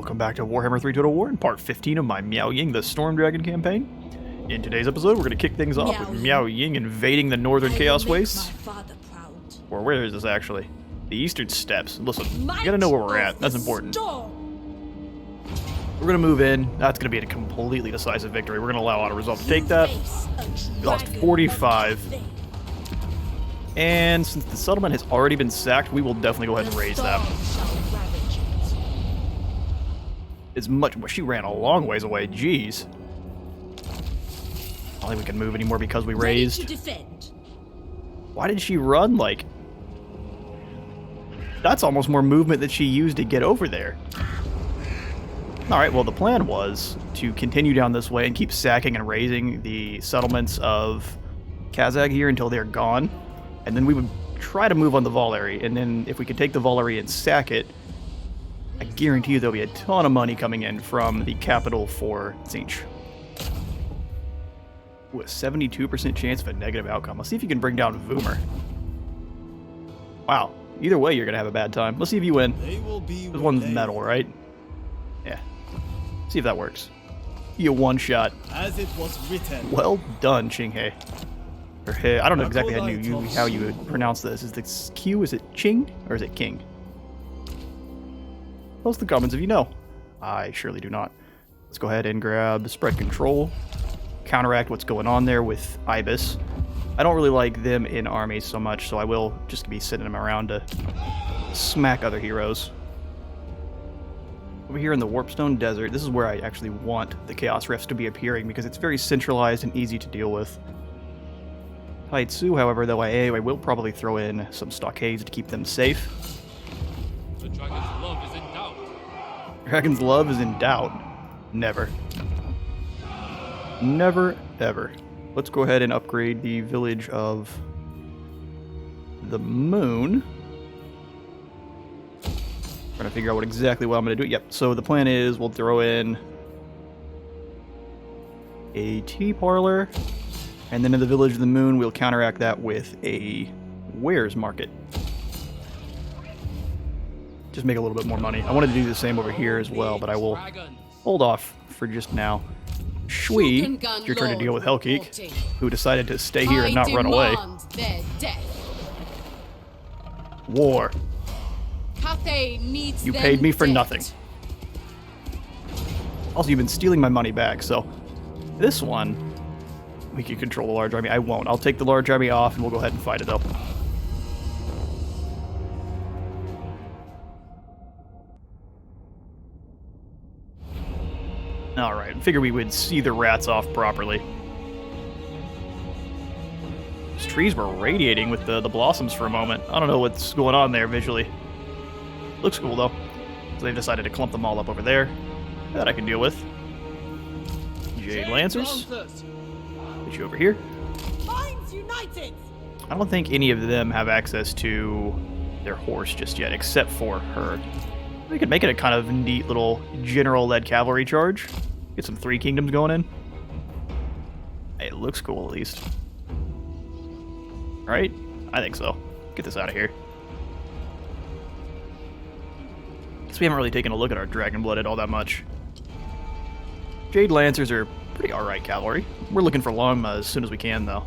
welcome back to Warhammer 3 Total War in part 15 of my Miao Ying the Storm Dragon campaign. In today's episode, we're going to kick things off with Miao Ying invading the Northern Chaos Wastes. Or where is this actually? The Eastern Steppes. Listen, you gotta know where we're at. That's important. We're gonna move in. That's gonna be a completely decisive victory. We're gonna allow auto resolve to take that. We lost 45. And since the settlement has already been sacked, we will definitely go ahead and raise that. As much, well, she ran a long ways away. Jeez. I don't think we can move anymore because we raised. Why did she run? Like, that's almost more movement that she used to get over there. Alright, well, the plan was to continue down this way and keep sacking and raising the settlements of Kazakh here until they're gone. And then we would try to move on the Valeri, and then if we could take the Valeri and sack it, I guarantee you there'll be a ton of money coming in from the capital for Tzinch. With a 72% chance of a negative outcome. Let's see if you can bring down Voomer. Wow. Either way, you're going to have a bad time. Let's see if you win. This one's metal, right? Yeah. See if that works. You one shot. As it was written. Well done, Qinghe. Or He. I don't know exactly how you would pronounce this. Is the Q, is it Qing or is it King? Post the comments if you know. I surely do not. Let's go ahead and grab spread control. Counteract what's going on there with Ibis. I don't really like them in armies so much, so I will just be sending them around to smack other heroes. Over here in the Warpstone Desert, this is where I actually want the Chaos Rifts to be appearing because it's very centralized and easy to deal with. Taitsu, however, though I will probably throw in some stockades to keep them safe. The dragon's love is in doubt. Dragon's love is in doubt. Never. Never, ever. Let's go ahead and upgrade the village of the moon. Trying to figure out what exactly what I'm going to do. Yep, so the plan is we'll throw in a tea parlor, and then in the village of the moon we'll counteract that with a wares market. Just make a little bit more money. I wanted to do the same over here as well, but I will hold off for just now. Shui, it's your turn to deal with Hellkeek, who decided to stay here and not run away. War. You paid me for nothing. Also, you've been stealing my money back, so this one, we can control the large army. I won't. I'll take the large army off, and we'll go ahead and fight it up. Alright, figure we would see the rats off properly. These trees were radiating with the blossoms for a moment. I don't know what's going on there visually. Looks cool though. So they've decided to clump them all up over there. That I can deal with. Jade Lancers. Put you over here. I don't think any of them have access to their horse just yet, except for her. We could make it a kind of neat little general-led cavalry charge. Get some Three Kingdoms going in. Hey, it looks cool at least. Right? I think so. Get this out of here. Guess we haven't really taken a look at our Dragon Blooded all that much. Jade Lancers are pretty alright cavalry. We're looking for Longma as soon as we can, though.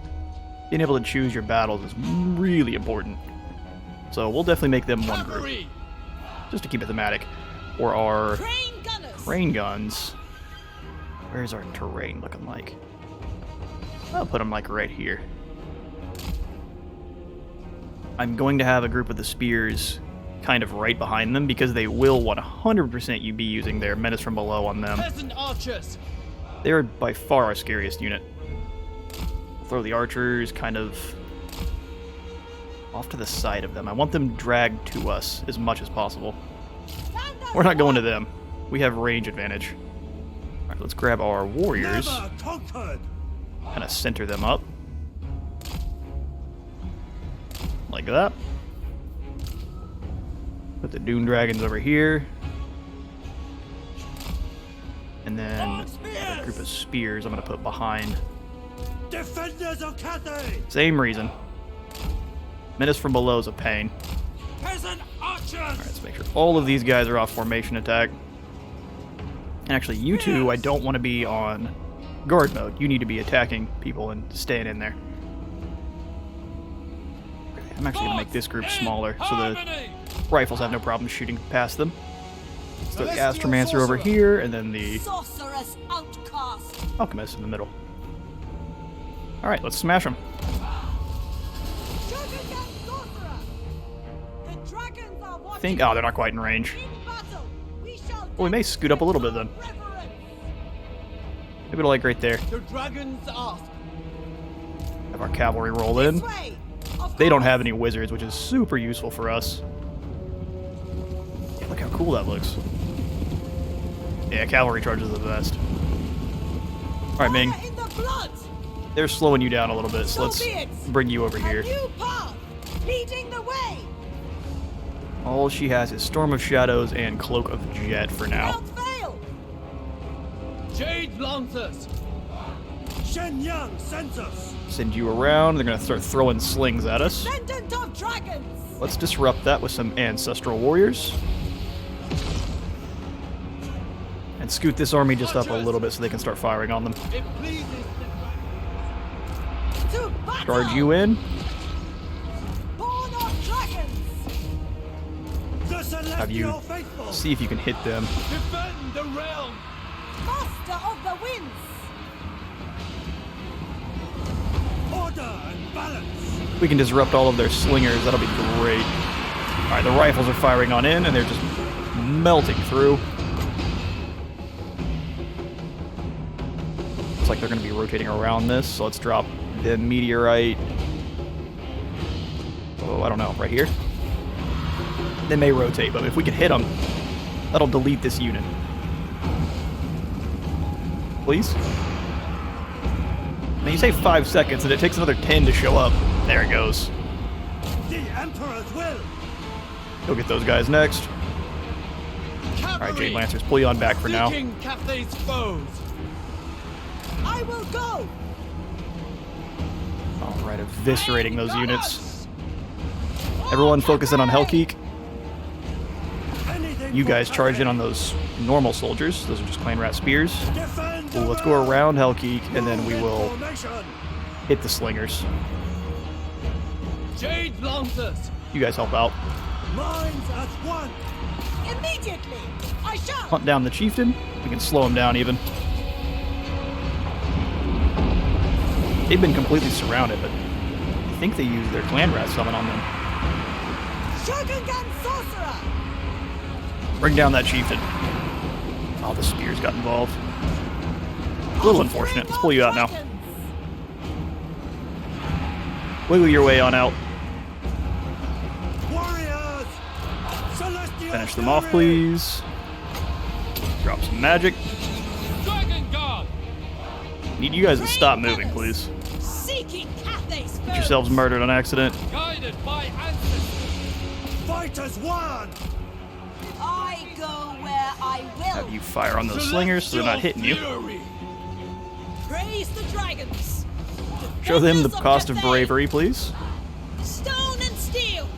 Being able to choose your battles is really important. So we'll definitely make them one group. Just to keep it thematic. Or our crane guns. Where's our terrain looking like? I'll put them like right here. I'm going to have a group of the spears kind of right behind them because they will 100% you be using their menace from below on them. They're by far our scariest unit. Throw the archers kind of off to the side of them. I want them dragged to us as much as possible. We're not going to them. We have range advantage. Alright, let's grab our warriors. Kind of center them up. Like that. Put the Dune Dragons over here. And then a group of spears I'm going to put behind. Defenders of Cathay! Same reason. Menace from below is a pain. Peasant archers! Alright, let's make sure all of these guys are off formation attack. And actually, you two, I don't want to be on guard mode. You need to be attacking people and staying in there. Okay, I'm actually going to make this group smaller so the rifles have no problem shooting past them. Let's throw the Astromancer over here, and then the Sorceress outcast. Alchemist in the middle. Alright, let's smash them. I think, oh, they're not quite in range. Well, we may scoot up a little bit then. Maybe to like right there. The dragons ask. Have our cavalry roll in. They don't have any wizards, which is super useful for us. Yeah, look how cool that looks. Yeah, cavalry charges are the best. Alright, Ming. They're slowing you down a little bit, so let's bring you over here. All she has is Storm of Shadows and Cloak of Jet for now. Jade Lancers. Shen-Yang sends us. Send you around. They're going to start throwing slings at us. Descendant of dragons. Let's disrupt that with some Ancestral Warriors. And scoot this army just up a little bit so they can start firing on them. It pleases To battle. Charge you in. Born of dragons. the celestial Have you faithful. see if you can hit them. Defend the realm. Master of the winds. Order and balance. We can disrupt all of their slingers. That'll be great. Alright, the rifles are firing on in, and they're just melting through. Looks like they're going to be rotating around this, so let's drop the meteorite. Oh, I don't know, right here? They may rotate, but if we can hit them, that'll delete this unit. Please? Now you say 5 seconds, and it takes another 10 to show up. There it goes. The Emperor's will. Go get those guys next. Alright, Jade Lancers, pull you on back for now. Seeking Cathay's foes. I will go. Alright, eviscerating those units. Everyone focus in on Hellkeek. Anything You for guys charge in Cathay. on those normal soldiers. Those are just Clan Rat Spears. Defend Ooh, the let's go realm. around Hellkeek, and then we Move in will formation. hit the slingers. Jade Lancers. You guys help out. Minds as one. Immediately. I shall. Hunt down the chieftain. We can slow him down even. They've been completely surrounded, but I think they used their Clan Rat summon on them. Shogungan sorcerer. Bring down that chieftain. Oh, the spears got involved. A little unfortunate. Let's pull you out now. Wiggle your way on out. Warriors. Celestial Finish them off, fury. please. Drop some magic. Dragon Guard. Need you guys to stop moving, please. Seeking Cathay's Get yourselves murdered on accident. Guided by ancestors. Fight as one. I go where I will. Have you fire on those slingers so they're not hitting you. Fury. Praise the dragons. Show them the Defenders cost of Cathay. bravery, please. Stone and steel.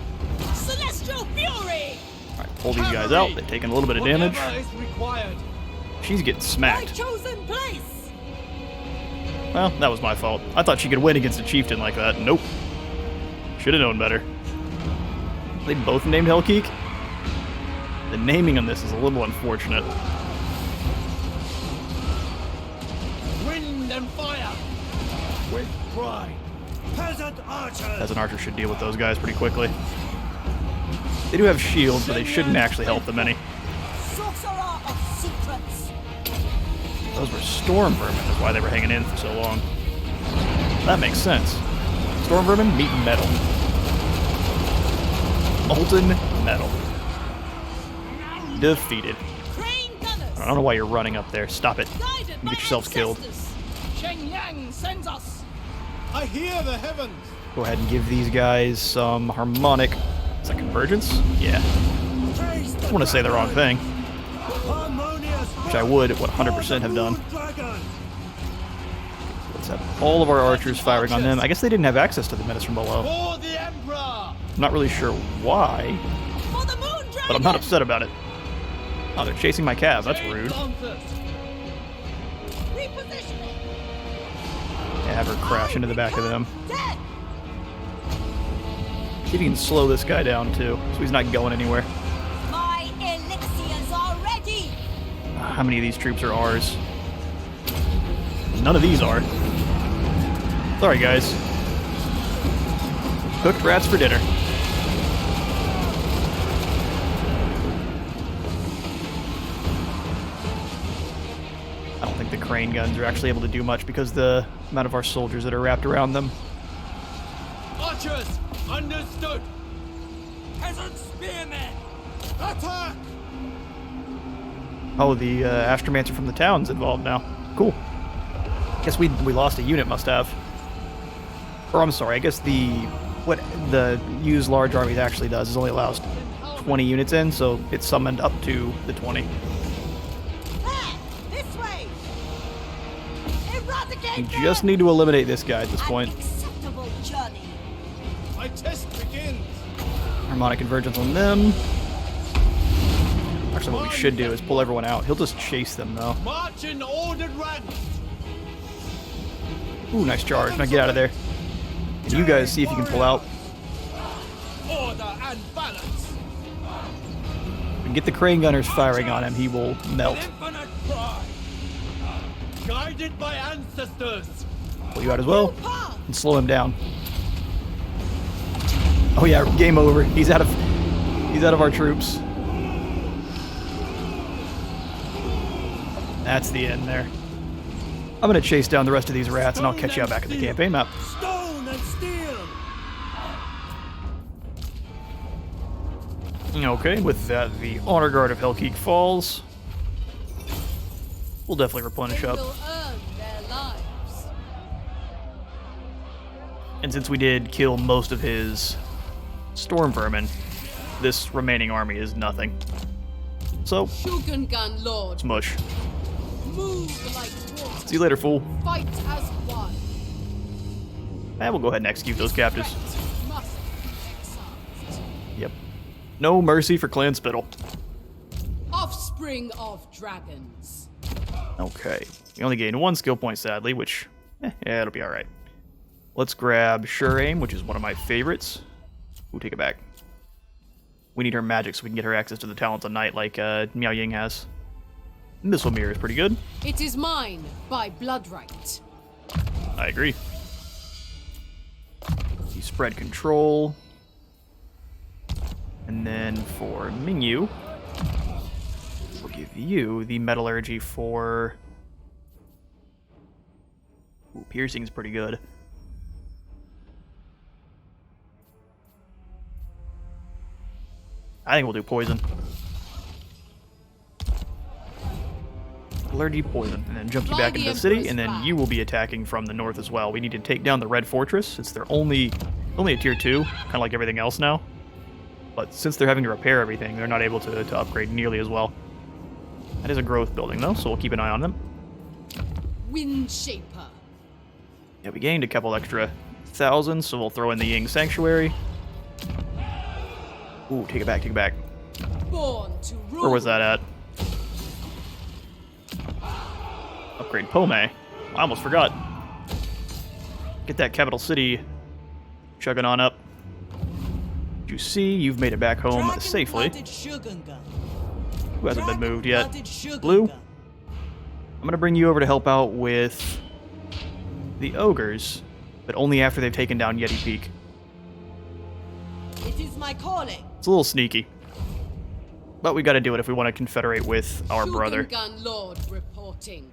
Celestial fury. Alright, pull these guys out. They've taken a little bit of damage. Whatever is required. She's getting My smacked. chosen place. Well, that was my fault. I thought she could win against a chieftain like that. Nope. Should have known better. Are they both named Hellkeek? The naming on this is a little unfortunate. Wind and fire. With pride. Peasant archers. As an archer should deal with those guys pretty quickly. They do have shields, but they shouldn't actually help them any. Sorcerer of secrets. Those were storm vermin, is why they were hanging in for so long. That makes sense. Storm vermin meet metal. Molten metal. Defeated. Crane gunners. I don't know why you're running up there. Stop it. Guided You by get yourselves killed. ancestors. Shen-Yang sends us. I hear the heavens. Go ahead and give these guys some harmonic. Is that convergence? Yeah. I want to say the wrong thing, which I would 100% have done. Let's have all of our archers firing on them. I guess they didn't have access to the menace from below. For the Emperor. I'm not really sure why, For the moon dragon. but I'm not upset about it. Oh, they're chasing my calf. That's rude. Lancers. Have her crash into the back of them. Dead. See if you can slow this guy down too, so he's not going anywhere. My elixirs are ready. How many of these troops are ours? None of these are. Sorry, guys. Cooked rats for dinner. I don't think the crane guns are actually able to do much because the amount of our soldiers that are wrapped around them. Archers, understood. Peasant spearmen, attack! Oh, the Astromancer from the town's involved now. Cool. Guess we lost a unit, must have. Or I'm sorry, I guess what the use large armies actually does is only allows 20 units in, so it's summoned up to the 20. There, this way. Eradicate You them. just need to eliminate this guy at this An point. acceptable journey. My test begins. Harmonic convergence on them. Actually, what we should do is pull everyone out. He'll just chase them, though. March in ordered ranks. Ooh, nice charge. Now get out of there. And you guys see if you can pull out. Order and balance. And get the crane gunners firing on him. He will melt. Infinite pride. Guided by ancestors. Pull you out as well. And slow him down. Oh yeah, game over. He's out of our troops. That's the end there. I'm gonna chase down the rest of these rats and I'll catch you out back at the campaign map. Stone and steel. Okay, with that, the Honor Guard of Hellkeek falls. We'll definitely replenish up. Will earn their lives. And since we did kill most of his storm vermin, this remaining army is nothing. So, Shogungan Lord, smush. move like water. See you later, fool. Fight as one. And we'll go ahead and execute those captives. Must be excised. Yep. No mercy for Clan Spittle. Offspring of dragons. Okay. We only gained 1 skill point, sadly, which, yeah, it'll be alright. Let's grab Sure Aim, which is one of my favorites. Ooh, take it back. We need her magic so we can get her access to the talents of night like Miao Ying has. Missile Mirror is pretty good. It is mine by blood right. I agree. You spread control. And then for Mingyu, we'll give you the metallurgy for... Ooh, piercing is pretty good. I think we'll do poison. Allergy, poison, and then jump you back into the city, and then you will be attacking from the north as well. We need to take down the Red Fortress. It's their only a tier 2, kind of like everything else now. But since they're having to repair everything, they're not able to upgrade nearly as well. That is a growth building, though, so we'll keep an eye on them. Windshaper. Yeah, we gained a couple extra thousands, so we'll throw in the Ying Sanctuary. Ooh, take it back, take it back. Born to rule. Where was that at? Upgrade Pome. I almost forgot. Get that capital city chugging on up. You see, you've made it back home safely. Who hasn't been moved yet? Blue? I'm gonna bring you over to help out with the ogres, but only after they've taken down Yeti Peak. It is my calling. It's a little sneaky. But we gotta do it if we want to confederate with our brother. Shogungan Lord reporting.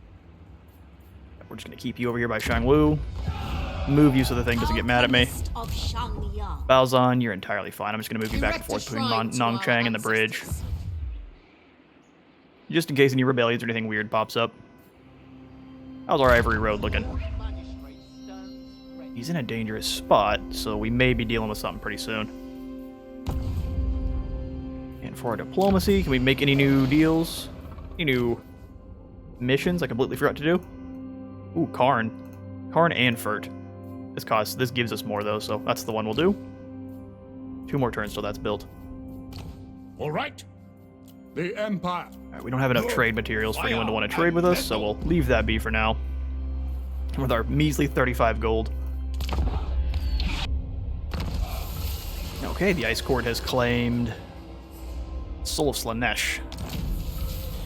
We're just gonna keep you over here by Shangwu. Move you so the thing doesn't get mad at me. Of Shangliang. Baozan, you're entirely fine. I'm just gonna move you back and Erect a forth between shrine to Nongchang our and the bridge. ancestors. Just in case any rebellions or anything weird pops up. How's our Ivory Road looking? He's in a dangerous spot, so we may be dealing with something pretty soon. And for our diplomacy, can we make any new deals? Any new missions I completely forgot to do? Ooh, Karn. Karn and Furt. This gives us more though, so that's the one we'll do. 2 more turns till that's built. All right. The Empire. Alright, we don't have enough trade materials for anyone to want to trade with us, so we'll leave that be for now. with our measly 35 gold. Okay, the Ice Court has claimed Soul of Slanesh.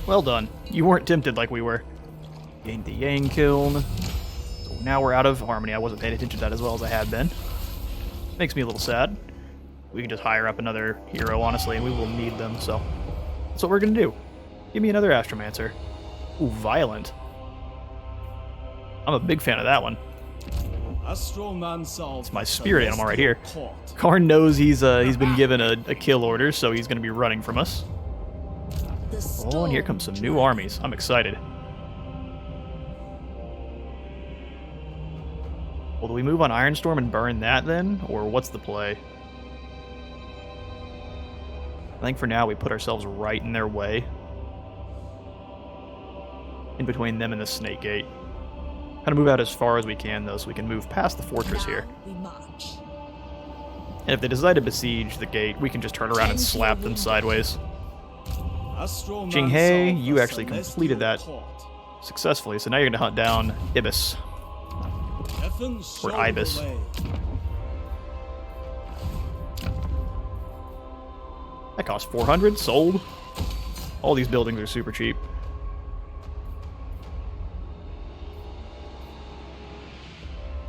Well done. You weren't tempted like we were. Gained the Yang Kiln. So now we're out of Harmony. I wasn't paying attention to that as well as I had been. Makes me a little sad. We can just hire up another hero, honestly, and we will need them, so that's what we're going to do. Give me another Astromancer. Ooh, Violent. I'm a big fan of that one. It's my spirit animal right here. Karn knows he's been given a kill order, so he's going to be running from us. Oh, and here comes some new armies. I'm excited. Well, do we move on Ironstorm and burn that then? Or what's the play? I think for now we put ourselves right in their way. In between them and the Snake Gate. Kind of move out as far as we can, though, so we can move past the fortress here. And if they decide to besiege the gate, we can just turn around and slap them sideways. Jinghe, you actually completed that successfully, so now you're going to hunt down Ibis. Or Ibis. That cost 400, sold. All these buildings are super cheap.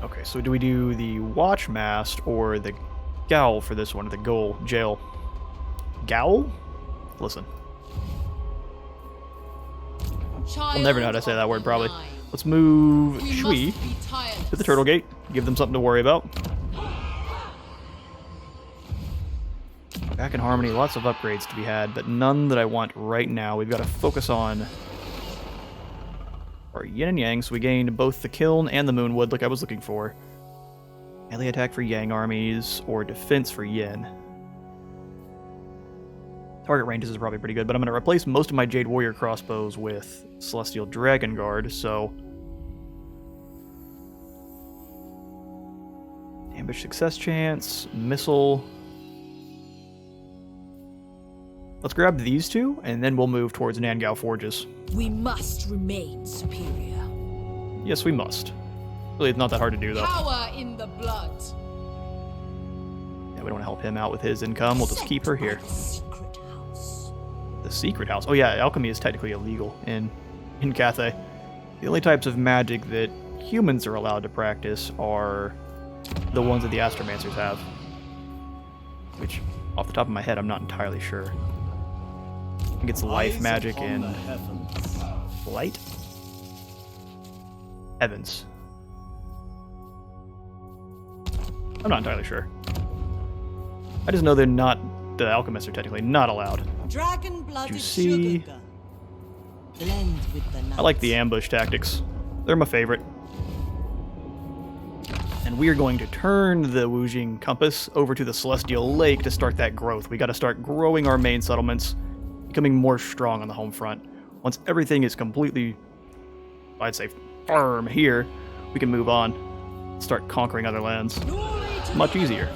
Okay, so do we do the Watchmast or the Gowl for this one, or the Jail? Gowl? Listen. I'll never know how to say that word, probably. Let's move Shui to the Turtle Gate. Give them something to worry about. Back in Harmony, lots of upgrades to be had, but none that I want right now. We've got to focus on our Yin and Yang, so we gained both the Kiln and the Moonwood, like I was looking for. Melee attack for Yang armies, or defense for Yin. Target ranges is probably pretty good, but I'm going to replace most of my Jade Warrior crossbows with Celestial Dragon Guard, so... Ambush success chance, missile... Let's grab these two, and then we'll move towards Nangao Forges. We must remain superior. Yes, we must. Really, it's not that hard to do, though. Power in the blood. Yeah, we don't want to help him out with his income. We'll just keep her here. Secret house. The secret house. Oh yeah, alchemy is technically illegal in Cathay. The only types of magic that humans are allowed to practice are the ones that the Astromancers have. Which, off the top of my head, I'm not entirely sure. I think it's life magic and light? Heavens. I'm not entirely sure. I just know they're not, the alchemists are technically not allowed. Dragon-blooded see? sugar. Blend with the I like the ambush tactics. They're my favorite. And we are going to turn the Wujing Compass over to the Celestial Lake to start that growth. We got to start growing our main settlements, becoming more strong on the home front. Once everything is completely, I'd say, firm here, we can move on, start conquering other lands. Much easier.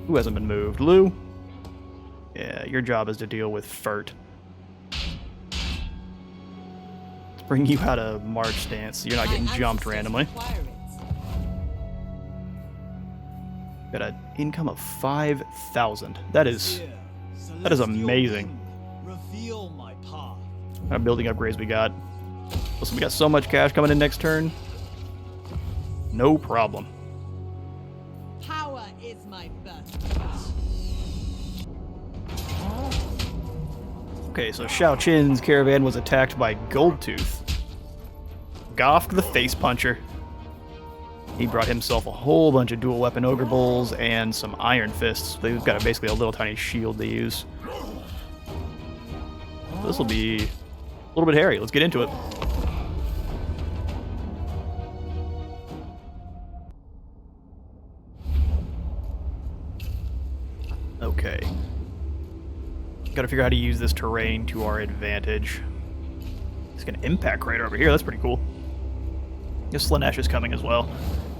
Who hasn't been moved? Lou? Yeah, your job is to deal with Furt. Let's bring you out of March stance so you're not getting jumped randomly. Got an income of 5,000. That is amazing. What kind of building upgrades we got? Listen, we got so much cash coming in next turn. No problem. Power is my birthright. Okay, so Shao Qin's caravan was attacked by Goldtooth. Goff the Face Puncher. He brought himself a whole bunch of dual weapon Ogre Bulls and some Iron Fists. They've got basically a little tiny shield they use. This will be a little bit hairy. Let's get into it. Okay. Gotta figure out how to use this terrain to our advantage. It's got an impact crater over here. That's pretty cool. This Slanesh is coming as well.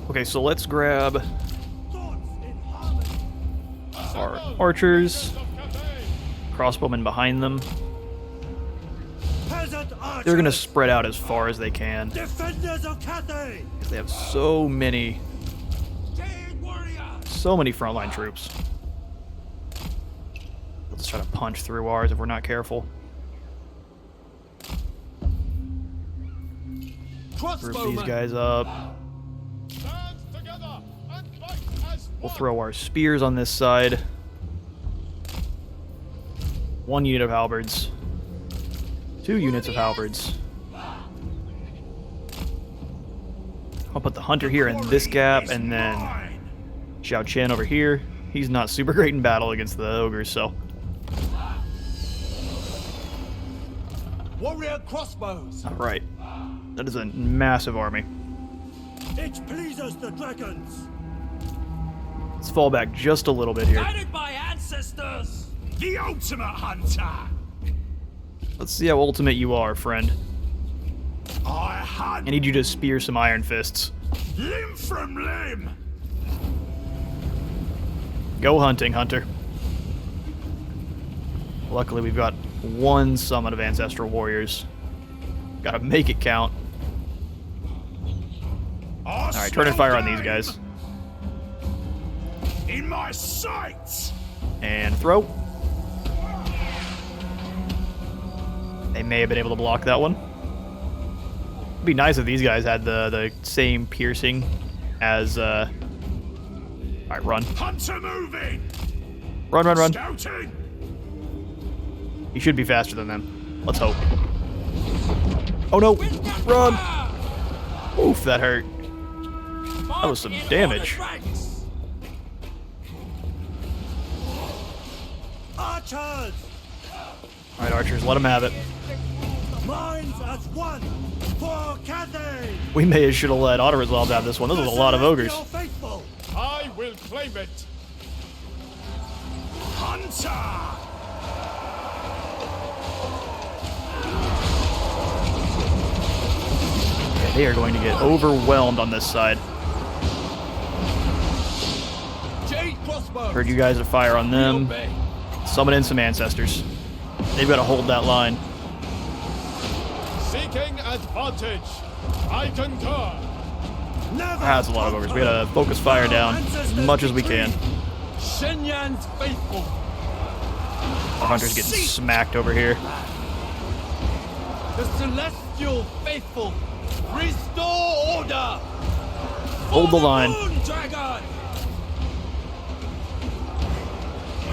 Okay, so let's grab our archers. Crossbowmen behind them. Peasant They're going to spread out as far as they can. Defenders of Cathay! Because they have so many frontline troops. They'll just try to punch through ours if we're not careful. Group these guys up. We'll throw our spears on this side. 1 unit of halberds. 2 units of halberds. I'll put the hunter here in this gap, and then Xiao Qian over here. He's not super great in battle against the ogres, so. Warrior crossbows! Alright. That is a massive army. It pleases the dragons! Let's fall back just a little bit here. Guided by ancestors! The ultimate hunter! Let's see how ultimate you are, friend. I hunt I need you to spear some iron fists. limb from limb! Go hunting, hunter. Luckily, we've got 1 summon of ancestral warriors. Gotta make it count. Alright, turn and fire on these guys. In my sights! And throw. They may have been able to block that one. It'd be nice if these guys had the same piercing as Alright, run. Hunter moving! Run, run, run. Scouting! He should be faster than them. Let's hope. Oh no! Run! Oof, that hurt. That was some damage. Archers! Alright, archers, let them have it. Minds as one for Cathay! We may have should have let Otter Resolve have this one. This was a lot of ogres. Faithful. I will claim it. Hunter! Yeah, they are going to get overwhelmed on this side. Jade crossbow! Heard you guys to fire on them. Summon in some ancestors. They've got to hold that line. Seeking advantage. I concur. That's a lot of ogres. We gotta focus fire down as much as we can. Shenyan's faithful. Our hunter's getting smacked over here. The celestial faithful. Restore order. Hold the line. Moon dragon.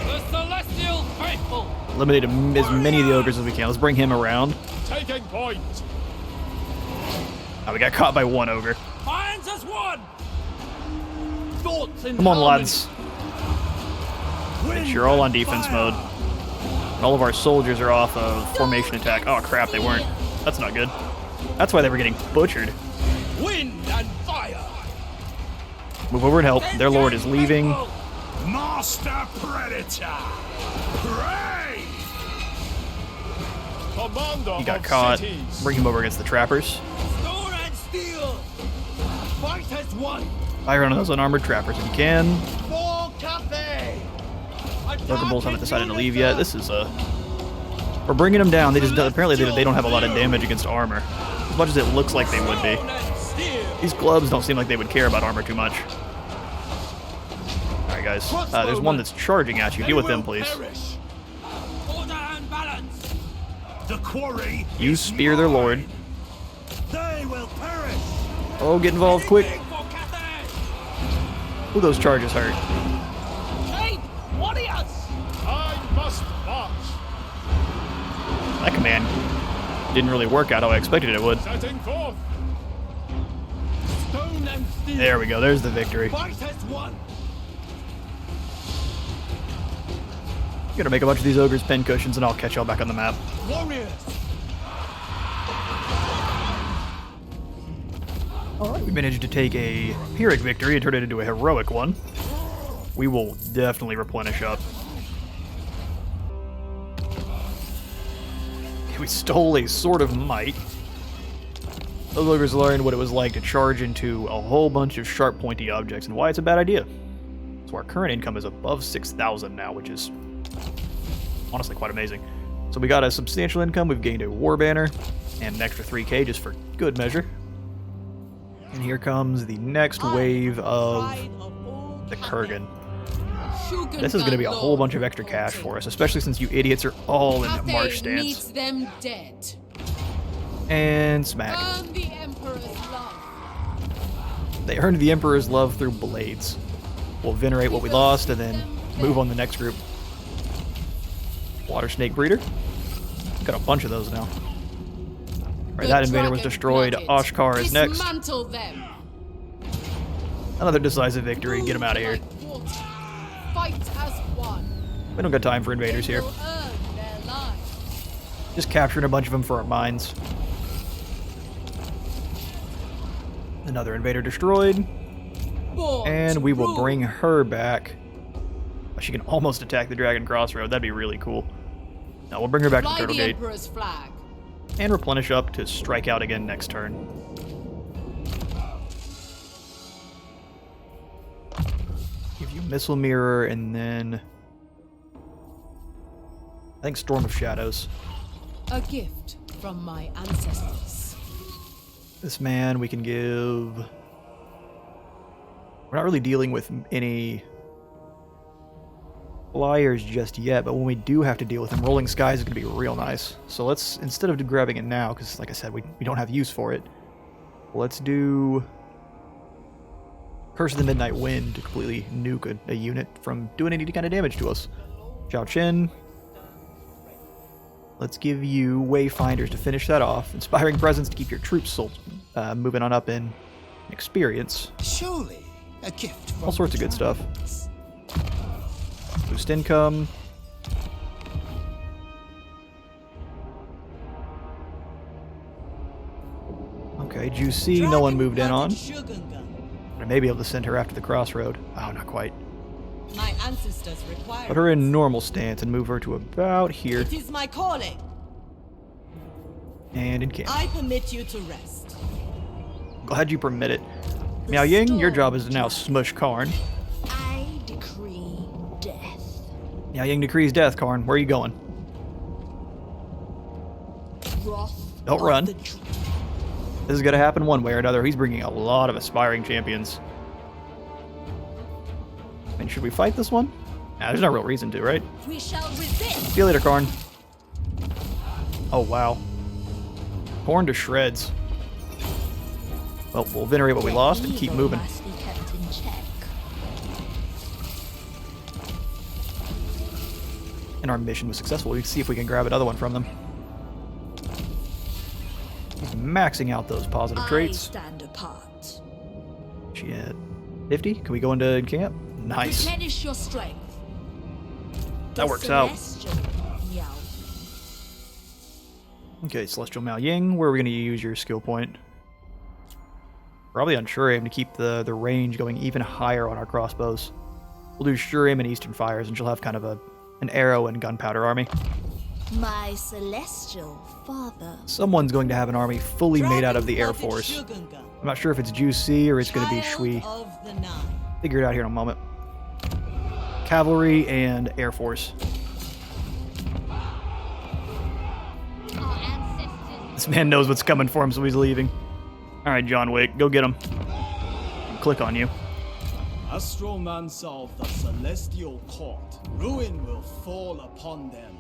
The celestial faithful. Eliminate as many of the ogres as we can. Let's bring him around. Taking point. Oh, we got caught by 1 ogre. Minds as one. Thoughts in Come on, harmony. lads. Make sure you're all on defense mode. And all of our soldiers are off of formation attack. Oh crap, they weren't. That's not good. That's why they were getting butchered. Wind and fire. Move over and help. Their lord is leaving. Master Predator. Pray. Commander He got of caught. cities. Bring him over against the trappers. Sword and steel. Fight as one. Fire on those unarmored trappers if you can. For Cathay. Thunderbolts haven't decided to leave yet. This is a... We're bringing them down. They just apparently they don't have a lot of damage against armor. As much as it looks like they would be. These gloves don't seem like they would care about armor too much. Alright guys, there's one that's charging at you. Deal with them, please. Order and balance. The quarry. You spear their lord. They will perish. Oh, get involved quick. For Cathay. Ooh, those charges hurt. Jade warriors. I must march. That command didn't really work out how I expected it would. Setting forth. Stone and steel. There we go, there's the victory. Fight as one. Gonna make a bunch of these ogres pin cushions and I'll catch y'all back on the map. Warriors. Alright, we managed to take a Pyrrhic victory and turn it into a heroic one. We will definitely replenish up. We stole a Sword of Might. Those ogres learned what it was like to charge into a whole bunch of sharp, pointy objects and why it's a bad idea. So our current income is above 6,000 now, which is honestly quite amazing. So we got a substantial income, we've gained a war banner, And an extra 3k just for good measure. And here comes the next wave of the Kurgan. This is going to be a whole bunch of extra cash for us, especially since you idiots are all in march stance. Meets them dead. And smack. Earn the Emperor's love. They earned the Emperor's love through blades. We'll venerate what we lost and then move on to the next group. Water snake breeder. Got a bunch of those now. Alright, that invader was destroyed. Oshkar is next. Dismantle them. Another decisive victory. Get him out of here. Fight as one. We don't got time for invaders here. Will earn their lives. Just capturing a bunch of them for our mines. Another invader destroyed. And we will bring her back. She can almost attack the Dragon Crossroad. That'd be really cool. Now we'll bring her back to the Turtle Gate. Emperor's flag. And replenish up to strike out again next turn. Give you Missile Mirror and then... I think Storm of Shadows. A gift from my ancestors. This man we can give... We're not really dealing with any flyers just yet, but when we do have to deal with them, Rolling Skies is going to be real nice. So let's, instead of grabbing it now, because like I said, we don't have use for it, let's do Curse of the Midnight Wind to completely nuke a unit from doing any kind of damage to us. Zhao Chen. Let's give you Wayfinders to finish that off. Inspiring Presence to keep your troops moving on up in experience. Surely a gift from All sorts of good stuff. Boost income. Okay, Juicy, no one moved in on. I may be able to send her after the crossroad. Oh, not quite. My ancestors require. Put her in normal stance and move her to about here. It is my calling. And in camp. I permit you to rest. Glad you permit it. Miao Ying, your job is to now smush Karn. I decree death. Miao Ying decrees death, Karn. Where are you going? Wrath Don't of run. the true. This is going to happen one way or another. He's bringing a lot of aspiring champions. And should we fight this one? Nah, there's no real reason to, right? We shall resist. See you later, Karn. Oh, wow. Torn to shreds. Well, we'll venerate what we lost and keep moving. Must be kept in check. And our mission was successful. We can see if we can grab another one from them. He's maxing out those positive traits. I stand apart. She had 50. Can we go into camp? Nice. Replenish your strength. That works out. Celestial Miao. Okay, Celestial Miao Ying. Where are we going to use your skill point? Probably on Shure Aim to keep the range going even higher on our crossbows. We'll do Shure Aim and Eastern Fires, and she'll have kind of an arrow and gunpowder army. My celestial father. Someone's going to have an army fully made out of the Air Force. I'm not sure if it's Juicy or it's going to be Shui. Figure it out here in a moment. Cavalry and Air Force. This man knows what's coming for him, so he's leaving. Alright, John Wick, go get him. Click on you. Astromancer of the Celestial Court, ruin will fall upon them.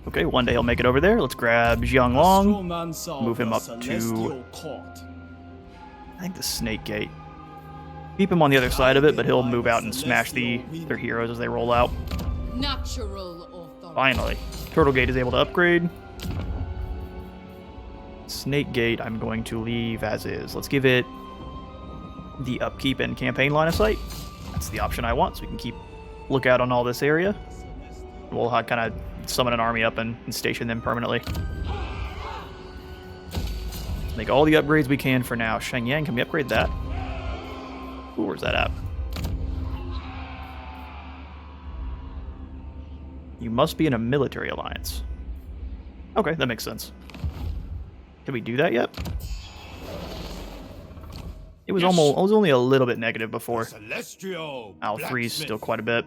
Okay, one day he'll make it over there. Let's grab Jiang Long. Astromancer of Move him the up to, Celestial Court. I think, the Snake Gate. Keep him on the other side of it, but he'll move out and smash their heroes as they roll out. Natural authority. Finally. Turtle Gate is able to upgrade. Snake Gate I'm going to leave as is. Let's give it the upkeep and campaign line of sight. That's the option I want, so we can keep lookout on all this area. We'll kind of summon an army up and station them permanently. Make all the upgrades we can for now. Shenyang, can we upgrade that? Ooh, where's that at? You must be in a military alliance. Okay, that makes sense. Did we do that yet? It was only a little bit negative before. Celestial. Ow, 3's still quite a bit.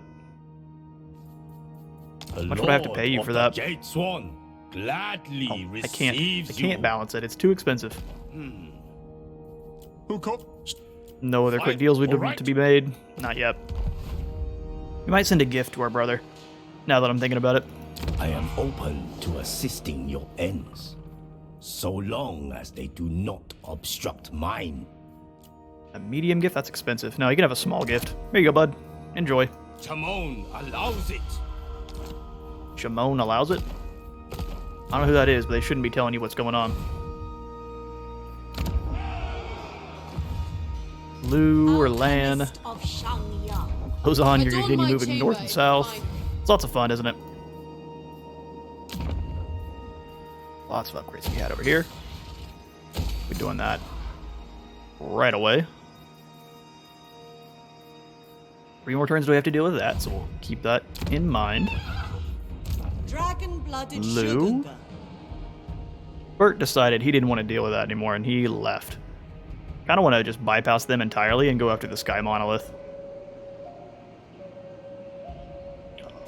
How much would I have to pay you for that? Jade Swan. Gladly I can't. I receives can't you. balance it. It's too expensive. Who called? No other quick Fine, deals all right. to be made. Not yet. We might send a gift to our brother. Now that I'm thinking about it. I am open to assisting your ends, so long as they do not obstruct mine. A medium gift? That's expensive. No, you can have a small gift. Here you go, bud. Enjoy. Timon allows it. Shimon allows it? I don't know who that is, but they shouldn't be telling you what's going on. Lu or Lan. Alchemist of Shangyang. Goes on, you're Adorn getting my moving north chamber and in south. mine. It's lots of fun, isn't it? Lots of upgrades we had over here. We're doing that right away. 3 more turns do we have to deal with that, so we'll keep that in mind. Dragon-blooded Lu? sugar. Bert decided he didn't want to deal with that anymore, and he left. Kind of want to just bypass them entirely and go after the Sky Monolith.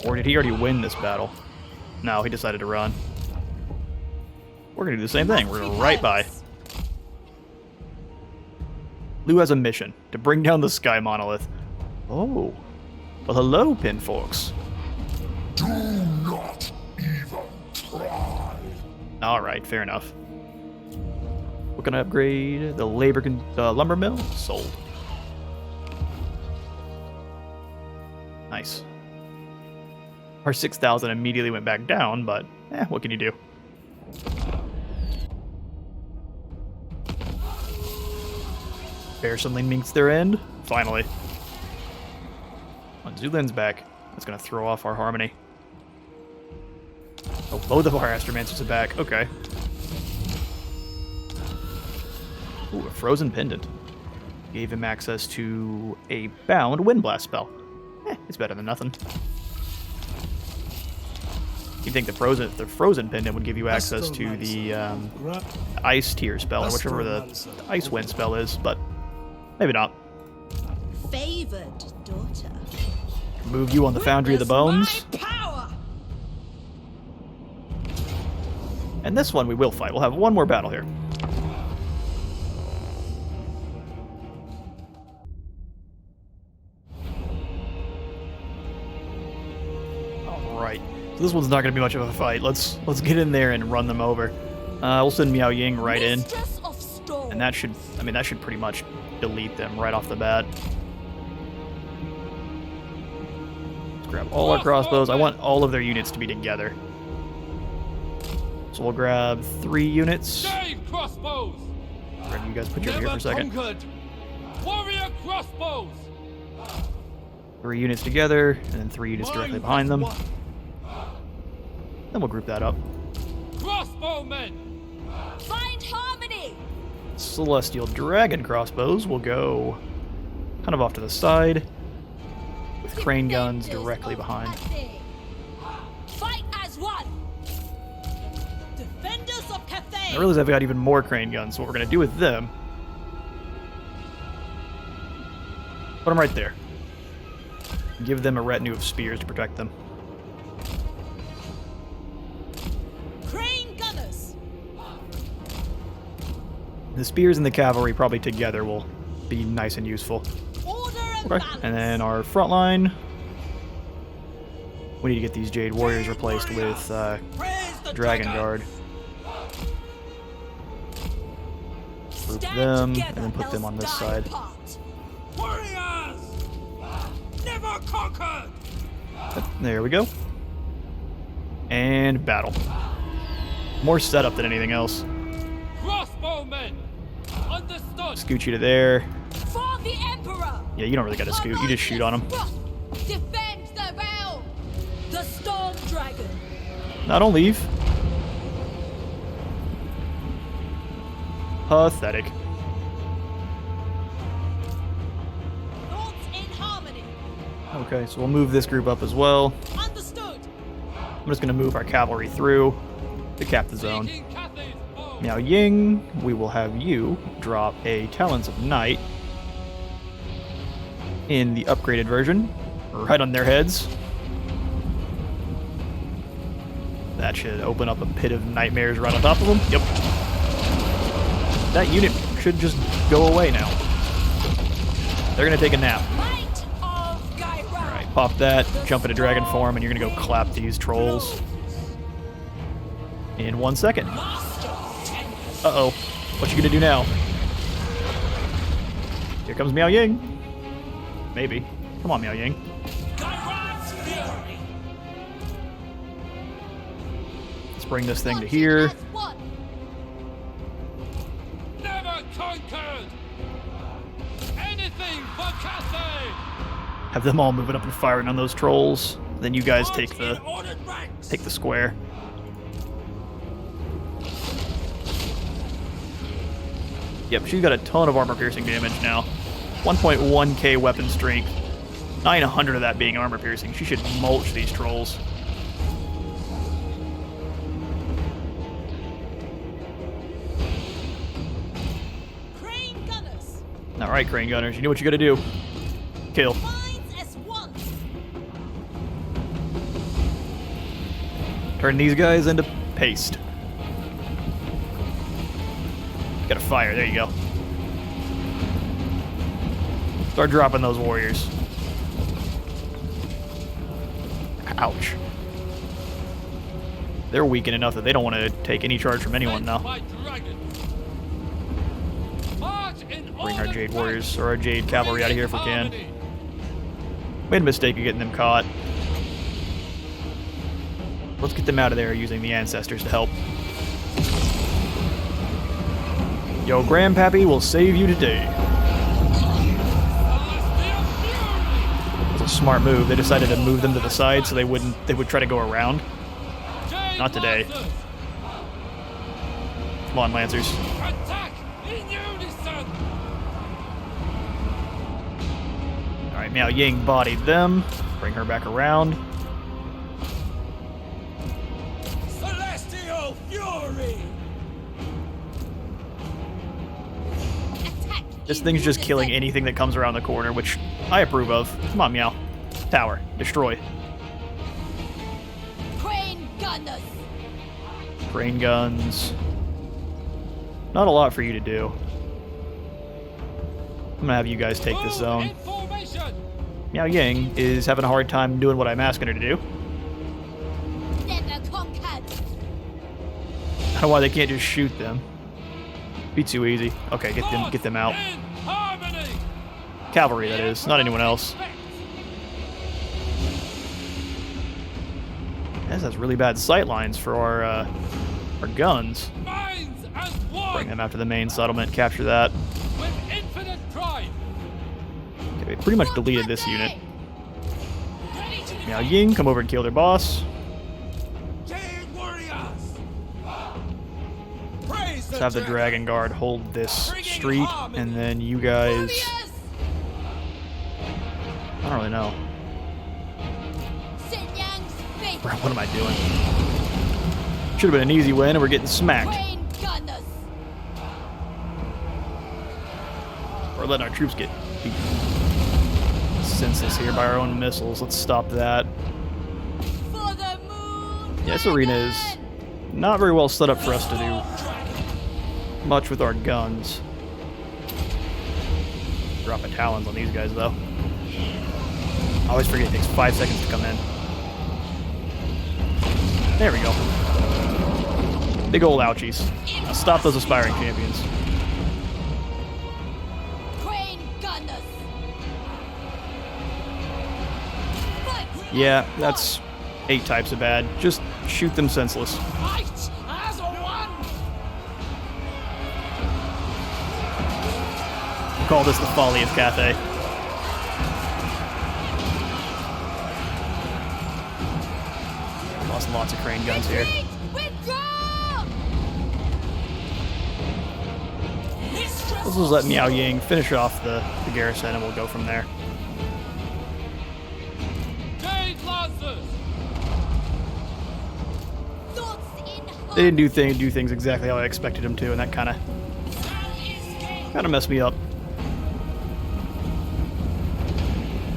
Or did he already win this battle? No, he decided to run. We're going to do the same thing. We're going to right by. Lu has a mission to bring down the Sky Monolith. Oh. Well, hello, Pinforks. Do not even try. Alright, fair enough. What can I upgrade? The lumber mill? Sold. Nice. Our 6,000 immediately went back down, but what can you do? Bear suddenly meets their end. Finally. When Zulin's back, that's going to throw off our harmony. Oh, both of our Astromancers are back. Okay. Ooh, a frozen pendant. Gave him access to a bound wind blast spell. It's better than nothing. You'd think the frozen pendant would give you access to the ice tier spell, or whichever the ice wind spell is, but maybe not. Favored daughter. Move you on the Foundry of the Bones. My power. And this one we will fight. We'll have one more battle here. Alright. So this one's not going to be much of a fight. Let's get in there and run them over. We'll send Miao Ying right in. Mistress of Storm. And that should pretty much delete them right off the bat. Let's grab all our crossbows. I want all of their units to be together. So we'll grab 3 units. Save crossbows. Grab you guys, put you over here for a second. Conquered. Warrior crossbows. 3 units together, and then 3 units directly behind them. One. Then we'll group that up. Crossbowmen. Find harmony. Celestial Dragon crossbows will go kind of off to the side, with crane guns Defenders directly of behind. Cathay. Fight as one. Defenders of Cathay. I realize I've got even more crane guns, so what we're going to do with them... Put them right there. Give them a retinue of spears to protect them. Crane gunners. The spears and the cavalry probably together will be nice and useful. Order and Okay. balance. And then our front line... We need to get these Jade Warriors replaced with Praise the Dragon Guard. Group them, and then put them on this side. Warriors. Never conquered. There we go. And battle. More setup than anything else. Crossbowmen. Understood. Scoot you to there. For the Emperor. Yeah, you don't really got to scoot. You just shoot on them. Defend the realm. The Storm Dragon. Now don't leave. Pathetic. Thoughts in harmony. Okay, so we'll move this group up as well. Understood. I'm just going to move our cavalry through to cap the zone. Seeking Cathay's bow. Now, Ying, we will have you drop a Talons of Night in the upgraded version, right on their heads. That should open up a pit of nightmares right on top of them. Yep. That unit should just go away now. They're gonna take a nap. Alright, pop that, jump into dragon form, and you're gonna go clap these trolls. In 1 second. Uh-oh. What you gonna do now? Here comes Miao Ying. Maybe. Come on, Miao Ying. Let's bring this thing to here. Never conquered. Anything for Cathay. Have them all moving up and firing on those trolls. Then you guys take the square. Yep, she's got a ton of armor-piercing damage now. 1.1k weapon strength. 900 of that being armor-piercing. She should mulch these trolls. Crane gunners. Alright, Crane Gunners, you know what you gotta do. Kill. Minds as one. Turn these guys into paste. Gotta fire, there you go. Start dropping those warriors. Ouch. They're weakened enough that they don't want to take any charge from anyone now. Bring our Jade Warriors, or our Jade Cavalry out of here if we can. Made a mistake of getting them caught. Let's get them out of there using the Ancestors to help. Yo, Grandpappy will save you today. It's a smart move. They decided to move them to the side so they would try to go around. Not today. Come on, Lancers. Attack in unison. Alright, Miao Ying bodied them. Bring her back around. Celestial fury. This thing's just killing anything that comes around the corner, which I approve of. Come on, Meow. Tower. Destroy. Crane gunners. Crane guns. Not a lot for you to do. I'm gonna have you guys take this zone. Miao Ying is having a hard time doing what I'm asking her to do. Never conquered. I don't know why they can't just shoot them. Be too easy. Okay, get them out. Cavalry, that is, not anyone else. This has really bad sight lines for our guns. Bring them after the main settlement. Capture that. Okay, we pretty much deleted this unit. Miao Ying, come over and kill their boss. Let's have the Dragon Guard hold this street, and then you guys... I don't really know. What am I doing? Should have been an easy win, and we're getting smacked. We're letting our troops get senseless here by our own missiles. Let's stop that. Yeah, this arena is not very well set up for us to do much with our guns. Dropping talons on these guys, though. I always forget it takes 5 seconds to come in. There we go. Big old ouchies. Now stop those aspiring champions. Yeah, that's 8 types of bad. Just shoot them senseless. Call this the folly of Cathay. Lost lots of crane guns here. Let's just let Miao Ying finish off the garrison and we'll go from there. They didn't do things exactly how I expected them to, and that kind of messed me up.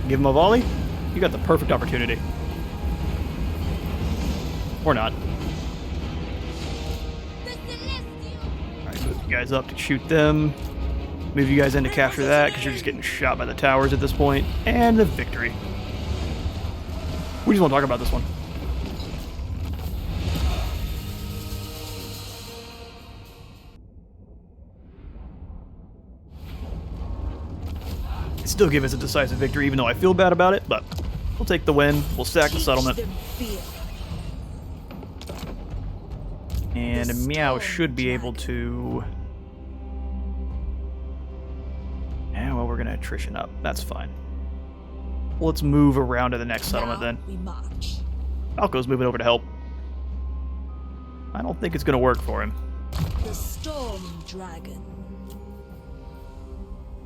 Give him a volley? You got the perfect opportunity. Or not. you guys up to shoot them. Move you guys in to capture that, because you're just getting shot by the towers at this point. And the victory. We just want to talk about this one. It still gives us a decisive victory, even though I feel bad about it, but we'll take the win. We'll sack the settlement. And Miao should be able to... Yeah, well, we're going to attrition up. That's fine. Well, let's move around to the next settlement then. We march. Falco's moving over to help. I don't think it's going to work for him. The Storm Dragon.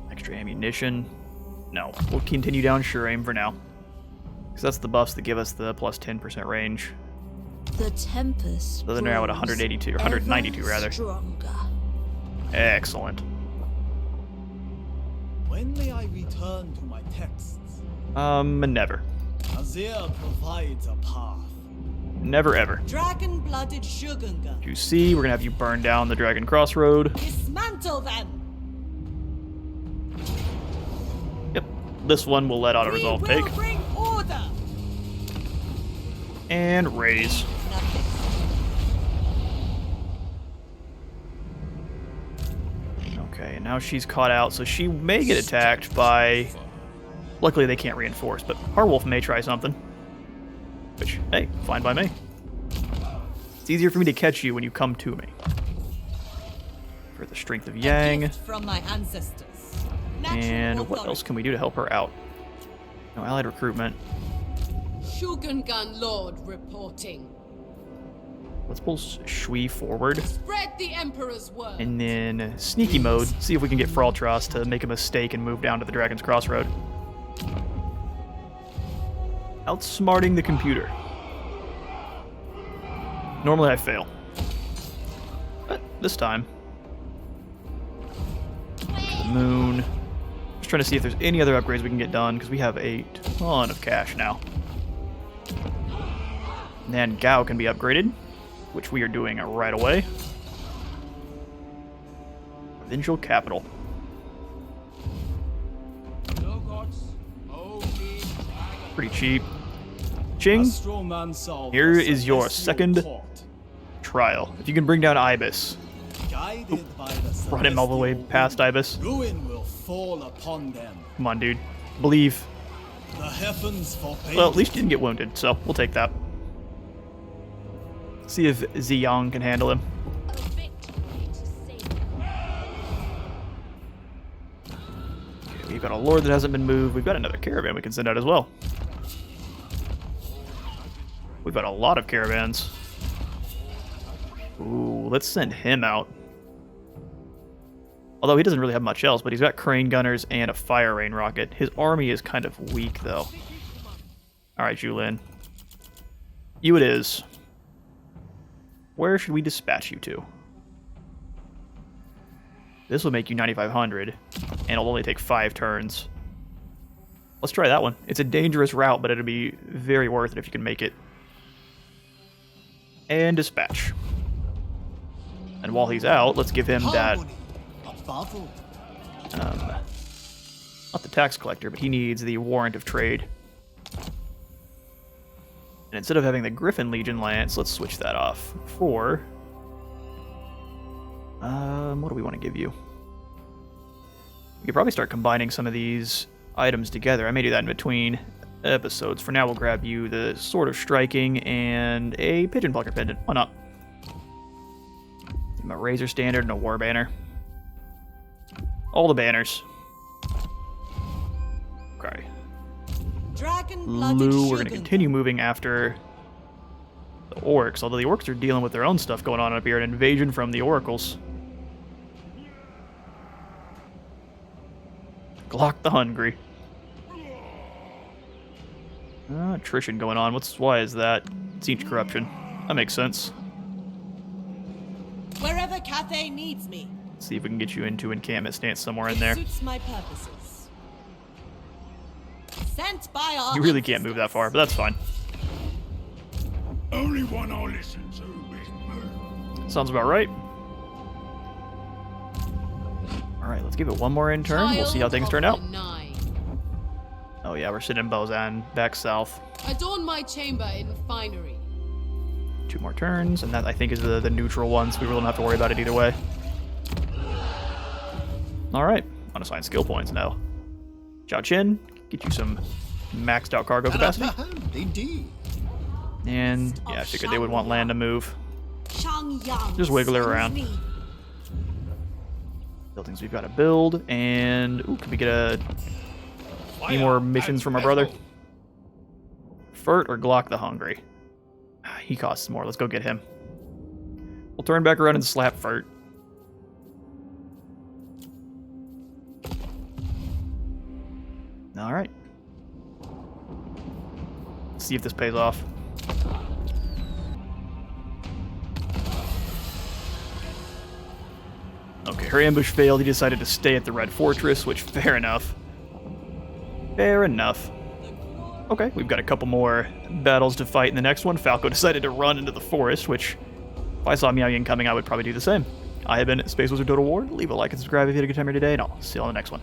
Extra ammunition. No, we'll continue down sure aim for now. Because that's the buffs that give us the plus 10% range. The Tempest. So they're now at 182, or 192 rather. Stronger. Excellent. When may I return to my texts? Never. Azir provides a path. Never ever. Dragon-blooded Shogunga. You see, we're gonna have you burn down the Dragon Crossroad. Dismantle them. Yep. This one will let auto-resolve We take. will bring order. And raise. Nothing. Okay, now she's caught out, so she may get attacked by... Luckily, they can't reinforce, but Harwolf may try something. Which, hey, fine by me. It's easier for me to catch you when you come to me. For the strength of Yang. A gift from my ancestors. Natural And what authority. else can we do to help her out? No allied recruitment. Shogungan Lord reporting. Let's pull Shui forward. Spread the Emperor's word. And then sneaky mode. See if we can get Fraltras to make a mistake and move down to the Dragon's Crossroad. Outsmarting the computer. Normally I fail. But this time. Moon. Just trying to see if there's any other upgrades we can get done, because we have a ton of cash now. And then Gao can be upgraded, which we are doing right away. Provincial capital. Pretty cheap. Ching, Astroman solved here the is your celestial second court. trial. If you can bring down Ibis, Guided by the run him all the way celestial past wind, Ibis. Ruin will fall upon them. Come on, dude. Believe. The heavens forbade. Well, at least you didn't get wounded, so we'll take that. See if Ziyang can handle him. Okay, we've got a lord that hasn't been moved. We've got another caravan we can send out as well. We've got a lot of caravans. Ooh, let's send him out. Although he doesn't really have much else, but he's got crane gunners and a fire rain rocket. His army is kind of weak, though. Alright, Julin. You it is. Where should we dispatch you to? This will make you 9,500, and it'll only take 5 turns. Let's try that one. It's a dangerous route, but it'll be very worth it if you can make it. And dispatch. And while he's out, let's give him that... Harmony above all. Not the tax collector, but he needs the warrant of trade. And instead of having the Griffin Legion Lance, let's switch that off for... what do we want to give you? We could probably start combining some of these items together. I may do that in between episodes. For now, we'll grab you the Sword of Striking and a Pigeon Plucker Pendant. Why not? A Razor Standard and a War Banner. All the banners. Okay. Dragon-blooded Lu, we're going to Shogunga. continue moving after the orcs, although the orcs are dealing with their own stuff going on up here, an invasion from the oracles. Glock the Hungry. Attrition going on. Why is that? Siege corruption. That makes sense. Wherever Cathay needs me. Let's see if we can get you into encampment stance somewhere in It there. suits my purposes. Sent by our You really can't move that far, but that's fine. Only one I'll listen to, Big Man. Sounds about right. Alright, let's give it one more in turn. We'll see how things turn out. Child of the Nine. Oh yeah, we're sitting in Bozan, back south. Adorn my chamber in finery. 2 more turns, and that I think is the neutral one, so we really don't have to worry about it either way. Alright, unassigned skill points now. Zhao Qin, get you some maxed out cargo capacity. Indeed. And yeah, I figured they would want land to move. Changyang Just wiggle it sends around. me. Buildings we've got to build, and ooh, can we get any more missions from our brother? Furt or Glock the Hungry? He costs more. Let's go get him. We'll turn back around and slap Furt. All right. Let's see if this pays off. Okay, her ambush failed. He decided to stay at the Red Fortress, which, fair enough. Fair enough. Okay, we've got a couple more battles to fight in the next one. Falco decided to run into the forest, which, if I saw Miao Ying coming, I would probably do the same. I have been Space Wizard Total War. Leave a like and subscribe if you had a good time here today, and I'll see you on the next one.